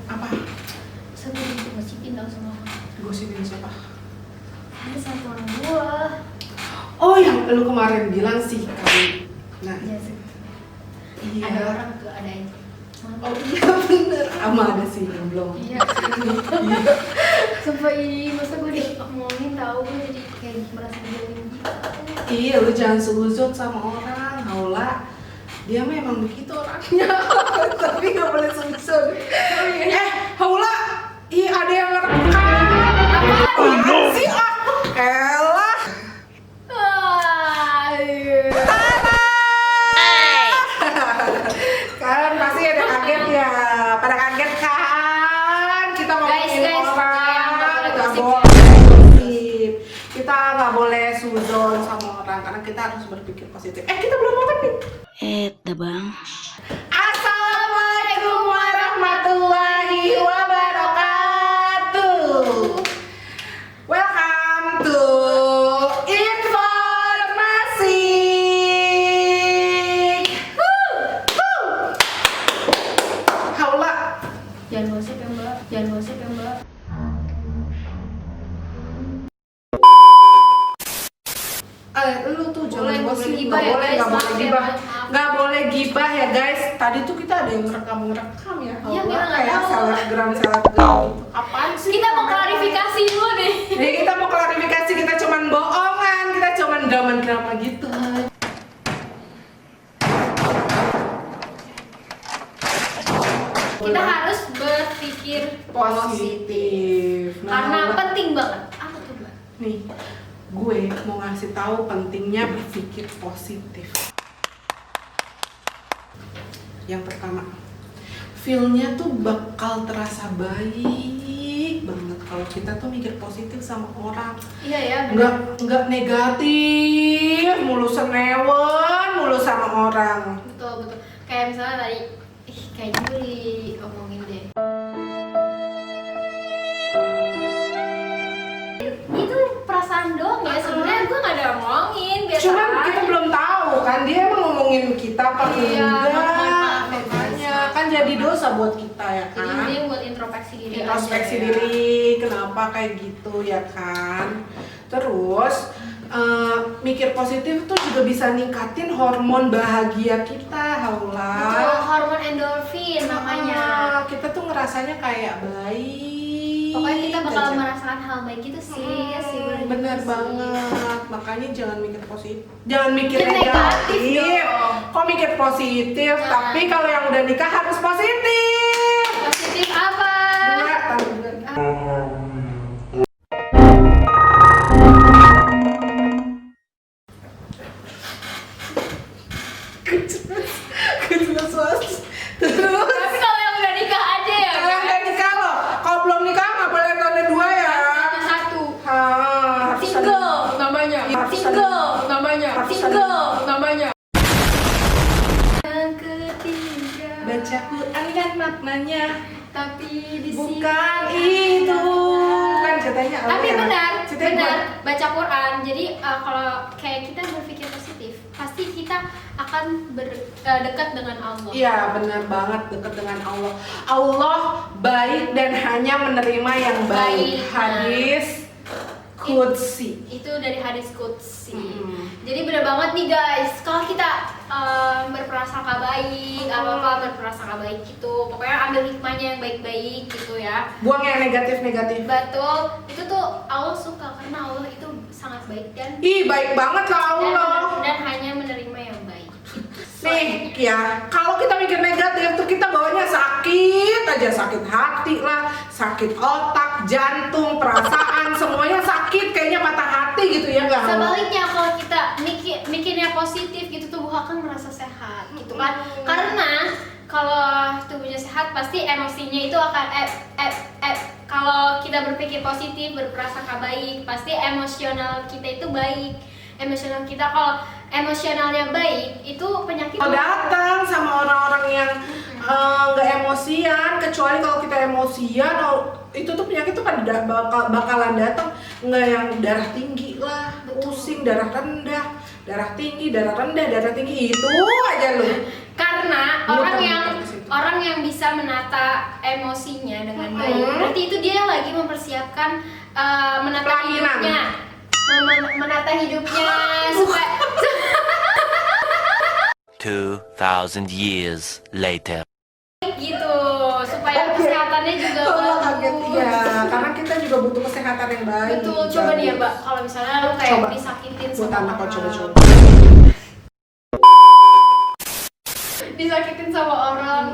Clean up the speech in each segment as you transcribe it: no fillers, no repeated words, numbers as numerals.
Apa? Saya gue digosipin tau sama orang. Gosipin siapa? Ada satu orang gua. Oh, yang lu kemarin bilang sih kali. Nah, Ya sih. iya. Ada orang tuh ada aja. Oh iya bener. Ama ada sih belum. Iya. Sumpah ini masa gue ngomongin tau gue jadi kayak merasa dijauhin gitu. Iya, lu jangan seuzon sama orang. Haula. Dia memang begitu orangnya. Tapi nggak boleh seuzon. Haula. Ih, ada yang ngerekam. Apaan sih? Elah. Kan pasti ada kaget ya. Pada kaget kan? Kita ngomongin Guys, orang. nggak Nggak boleh boleh gosip. Kita nggak boleh suzon sama orang karena kita harus berpikir positif. Kita belum makan nih. Bang. Assalamualaikum warahmatullahi wabarakatuh. Welcome to Informasi. Haula. Jangan gosip ya mbak, jangan gosip ya mbak. Lu tuh jangan Boleh gosip, gibah nggak ya, boleh, guys. nggak boleh Maaf ya, gibah, maaf. nggak boleh gibah ya guys. Tadi tuh kita ada yang ngerekam ya. Iya, Haula, kita nggak kayak tahu. selebgram gitu. Apaan sih? Kita mau klarifikasi dulu deh. Nih kita mau klarifikasi, kita cuman bohongan, kita cuman drama-drama gitu. Kita harus berpikir positif. Karena Haula. penting banget. Apa tuh mbak? Nih, gue mau ngasih tahu pentingnya berpikir positif. Yang pertama, feel-nya tuh bakal terasa baik banget kalau kita tuh mikir positif sama orang. Iya ya, benar. Nggak negatif, mulu senewen, mulu sama orang. Betul betul. Kayak misalnya tadi, kayak Juli ngomongin deh. Itu perasaan doang ya. Sebenarnya gue nggak ada ngomongin. Biasa Cuman kita aja. belum tahu kan dia emang ngomongin kita apa Iya, enggak. maaf, Makanya maaf. kan jadi dosa buat kita ya kan. Jadi dia buat introspeksi diri. Introspeksi aja, ya. diri, kenapa kayak gitu ya kan. Terus mikir positif tuh juga bisa ningkatin hormon bahagia kita, Haula. Betul, hormon endorfin namanya. Kita tuh ngerasanya kayak baik. Pokoknya kita bakal aja. merasakan hal baik gitu sih, ya sih Bener sih. banget, makanya jangan mikir positif, jangan mikir Mikir negatif negatif. dong. Kok mikir positif? Nah. Tapi kalau yang udah nikah harus positif. Positif apa? Dua, tambah dua. Kejelas banget. Terus Tapi kalau yang udah nikah aja ya. kalau yang udah nikah loh, kalau belum nikah nggak boleh ada dua ya. Ada satu. Harus ada- Single namanya. Harus Single ada- namanya. harus Single ada- namanya. Yang ketiga. Baca Quran kan maknanya Tapi di bukan sini itu kan katanya Allah Tapi ya. benar, Ceritanya benar bukan- baca Quran. Jadi kalau kayak kita berpikir positif, pasti kita akan dekat dengan Allah. Iya benar banget, dekat dengan Allah. Allah baik dan hanya menerima yang baik. Baik. Hadis Qudsi. Itu dari hadis qudsi. Hmm. Jadi benar banget nih guys, kalau kita berprasangka baik, apa-apa berprasangka baik gitu. Pokoknya ambil hikmahnya yang baik-baik gitu ya. Buang yang negatif-negatif. Betul, itu tuh Allah suka karena Allah itu sangat baik dan Ih baik banget lah Allah. dan hanya menerima yang baik. Nih ya, kalau kita mikir negatif tuh kita bawanya sakit aja, sakit hati lah, sakit otak, jantung, perasaan, semuanya sakit, kayaknya patah hati gitu ya nggak? Haula? Sebaliknya kalau kita mikirnya positif gitu, tubuh akan merasa sehat gitu kan. Karena kalau tubuhnya sehat pasti emosinya itu akan kalau kita berpikir positif, berprasangka baik, pasti emosional kita itu baik. Emosional kita kalau emosionalnya baik, itu penyakit Kalau datang sama orang-orang yang nggak emosian, kecuali kalau kita emosian, itu tuh penyakit tuh kan bakalan datang, nggak yang darah tinggi lah, Betul. pusing, darah rendah, darah tinggi, darah rendah, darah tinggi, itu aja loh. karena Muter-muter orang yang ke situ. orang yang bisa menata emosinya dengan baik, berarti itu dia lagi mempersiapkan menata Pelaminan. hidupnya, menata hidupnya supaya 2,000 years later. gitu, supaya kesehatannya juga Kaget bagus. ya, karena kita juga butuh kesehatan yang baik. Betul, coba nih ya Mbak, kalau misalnya lu kayak Coba. disakitin Buat sama anak kau orang, coba-coba. disakitin sama orang,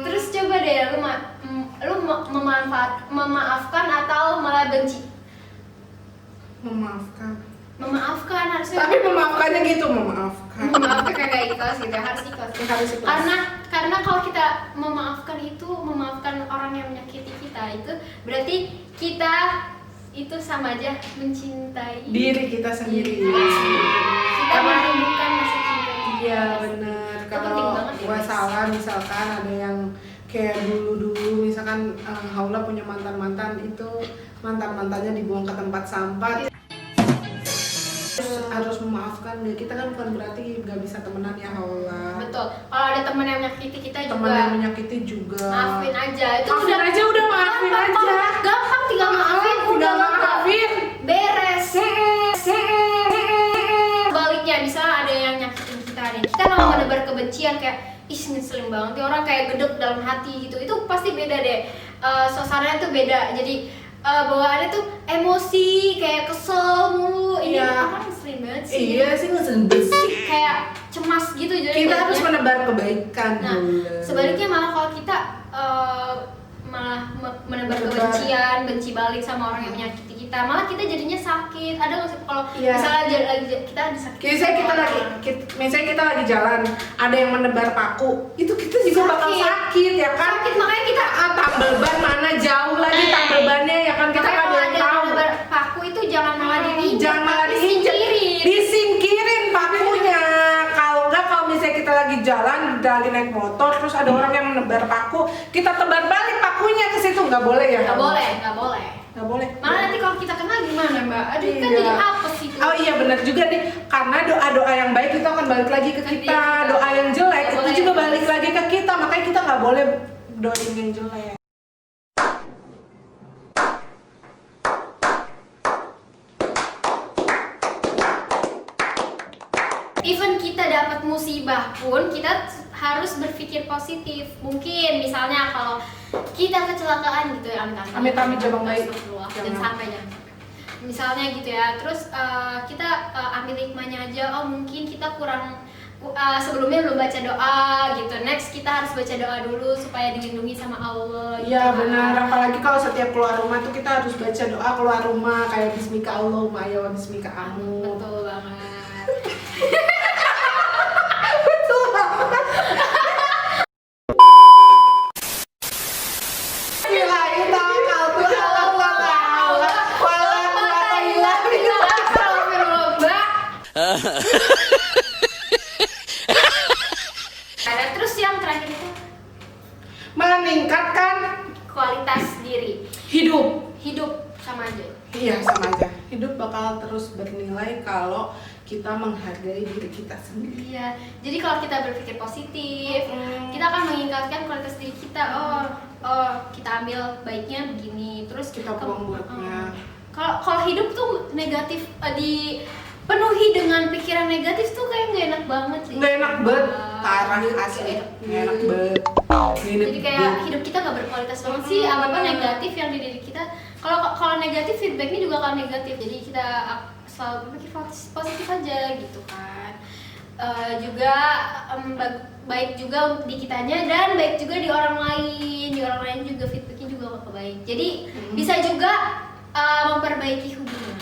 terus coba deh lu memaafkan atau malah benci. Memaafkan harusnya. Tapi memaafkannya gitu, memaafkan. Memaafkan kagak ikhlas gitu, harus ikhlas. Harus ikhlas. Karena kalau kita memaafkan itu, memaafkan orang yang menyakiti kita, itu berarti kita itu sama aja mencintai Diri kita sendiri. kita menumbuhkan rasa cinta. Iya benar. Itu penting Kalau banget ya, gua guys. salah, misalkan ada yang kayak dulu misalkan Haula punya mantan itu mantannya dibuang ke tempat sampah. Harus memaafkan ya, kita kan bukan berarti nggak bisa temenan ya Haula. Betul. Kalau ada teman yang menyakiti kita Teman juga yang menyakiti juga. maafin aja. Itu Maafin aja, udah maafin gampang, aja. gampang tinggal maafin, Udah udah maafin. beres. Sebaliknya, misalnya ada yang nyakitin kita nih, kita nggak menebar kebencian kayak ih ngeselin banget nih orang, kayak gedek dalam hati gitu. Itu pasti beda deh. Suasananya tuh beda. Jadi bawaannya tuh emosi, kayak kesel mulu. Ini Iya. orang ngeselin banget sih. Iya sih, ngeselin banget. Kayak cemas gitu jadi. Kita harus jadinya. menebar kebaikan. Nah, Haula. sebaliknya malah kalau kita malah menebar kebencian, benci balik sama orang yang menyakiti kita, malah kita jadinya sakit. Ada nggak sih kalau Iya. misalnya kita disakiti? Misalnya kita lagi jalan, ada yang menebar paku, itu kita juga bakal sakit ya kan? Sakit, makanya kita Tambal ban mana jauh lagi tambal bannya ya kan, kita makanya nggak kalau ada yang tahu. menebar paku itu jangan malah diinjak, Jangan malah tapi diinjek, singkirin. disingkirin pakunya. Kalau enggak, kalau misalnya kita lagi jalan, lagi naik motor, terus ada orang yang menebar paku, kita tebar balik pakunya ke situ, nggak boleh ya? Nggak boleh, nggak boleh. Nggak boleh. Malah nanti kalau kita kena gimana Mbak? Aduh kan Iya. jadi apa sih itu? Oh iya benar juga nih, karena doa-doa yang baik itu akan balik lagi ke Ke kita, kita. doa yang jelek Nggak itu boleh juga yang balik bagus. lagi ke kita, makanya kita nggak boleh doain yang jelek. Even kita dapat musibah pun kita harus berpikir positif. Mungkin misalnya kalau kita kecelakaan gitu ya, Amit-amit, jangan baik. Astagfirullah, Jangan. jangan sampai jangan sampai. Misalnya gitu ya, terus kita ambil hikmahnya aja. Oh mungkin kita kurang sebelumnya belum baca doa gitu. Next kita harus baca doa dulu supaya dilindungi sama Allah. Iya gitu. benar, apalagi kalau setiap keluar rumah tuh kita harus baca doa keluar rumah kayak Bismika Allahumma ya wa Bismika amu. Betul banget. Betul banget. Gila, itu kalau tuh Astagfirullah, Mbak. Ada terus yang terakhir itu meningkatkan kualitas diri. hidup. Sama aja. Iya sama aja. Hidup bakal terus bernilai kalau kita menghargai diri kita sendiri. Iya. Jadi kalau kita berpikir positif, kita akan meningkatkan kualitas diri kita. Oh, kita ambil baiknya begini. Terus Kita buang buruknya. Kalau hidup tuh negatif dipenuhi dengan pikiran negatif tuh kayak nggak enak banget sih. Nggak enak banget, Wah, parah hidup asli. kayak Nggak enak banget. Jadi kayak hidup kita nggak berkualitas banget sih. Apa negatif yang di diri kita. Kalau negatif feedbacknya juga akan negatif. Jadi kita selalu berpikir positif aja gitu kan. Juga baik juga di kitanya dan baik juga di orang lain. Di orang lain juga feedbacknya juga bakal baik. Jadi bisa juga memperbaiki hubungan.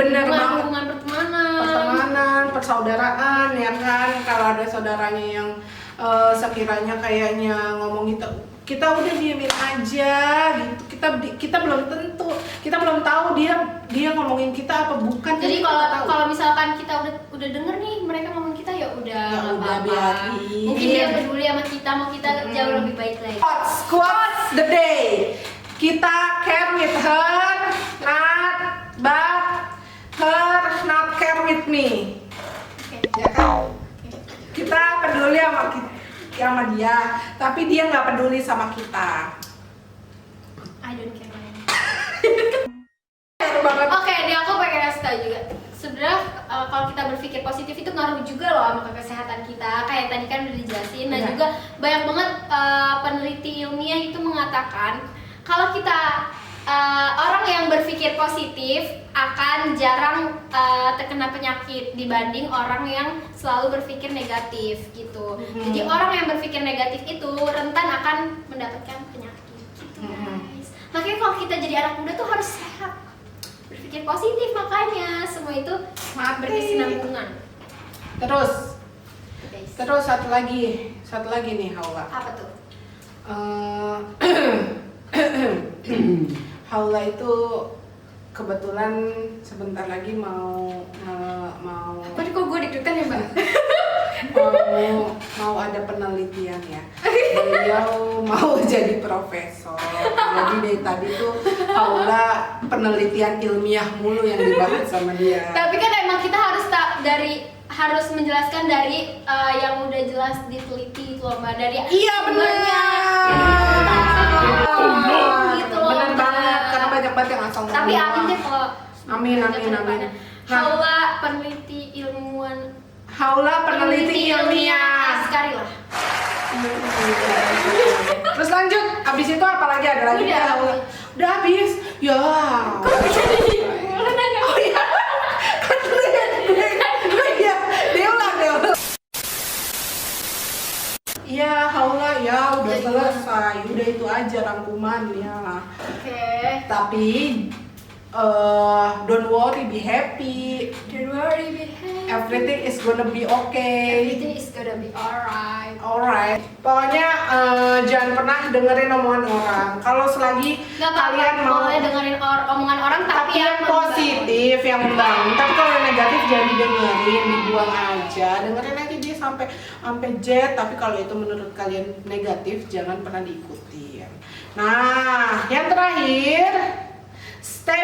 Bener banget. Hubungan pertemanan. Pertemanan, persaudaraan ya kan. Kalau ada saudaranya yang sekiranya kayaknya ngomong gitu, kita udah diemin aja gitu. Kita belum tentu, kita belum tahu dia ngomongin kita apa bukan. Jadi kita nggak tahu. kalau misalkan kita udah denger nih mereka ngomong kita ya udah Ya nggak udah, apa-apa. biarin. Mungkin dia peduli sama kita, mau kita jauh lebih baik lagi. Quotes the day. Kita care with her, not care with me. Oke. Ya kan? Kita peduli sama sama dia, tapi dia nggak peduli sama kita. I don't care man. Seru banget. Oke, ini aku pengen kasih tahu juga. Sebenarnya kalau kita berpikir positif itu ngaruh juga loh sama kesehatan kita. Kayak tadi kan udah dijelasin. Dan Iya. juga banyak banget peneliti ilmiah itu mengatakan kalau kita orang yang berpikir positif akan jarang terkena penyakit dibanding orang yang selalu berpikir negatif gitu. Jadi orang yang berpikir negatif itu rentan akan mendapatkan penyakit gitu guys. Makanya kalau kita jadi anak muda tuh harus sehat, berpikir positif, makanya semua itu berkesinambungan. Terus Guys. satu lagi nih Haula. Apa tuh? Haula itu kebetulan sebentar lagi mau Tapi kok gue deg-degan ya mbak? mau ada penelitian ya. Beliau mau jadi profesor. Jadi dari tadi tuh Haula penelitian ilmiah mulu yang dibahas sama dia. Tapi kan emang kita harus menjelaskan dari yang udah jelas diteliti itu loh mbak, dari Iya benar. Gitu loh, Benar Mbak. banget karena banyak banget yang asal Tapi ngomong. amin deh kalau Amin. Haula peneliti ilmuwan, Haula peneliti ilmiah. sekali lah. Terus lanjut, abis itu apa lagi ada lagi? Udah. Haula. Udah habis. Ya. Oh iya. Kan gue ya. Dia ulang. Iya, Haula ya udah Jadi selesai. Udah itu aja rangkuman ya. Oke. Tapi don't worry, be happy. Don't worry, be happy. Everything is gonna be okay. Everything is gonna be alright. Alright. Pokoknya jangan pernah dengerin omongan orang. Kalau selagi Gak apa-apa, kalian mau boleh dengerin omongan orang tapi yang positif, yang membangun. Tapi kalau yang negatif jangan didengerin, dibuang aja. Dengerin aja dia sampai Z. Tapi kalau itu menurut kalian negatif, jangan pernah diikuti. Nah, yang terakhir, stay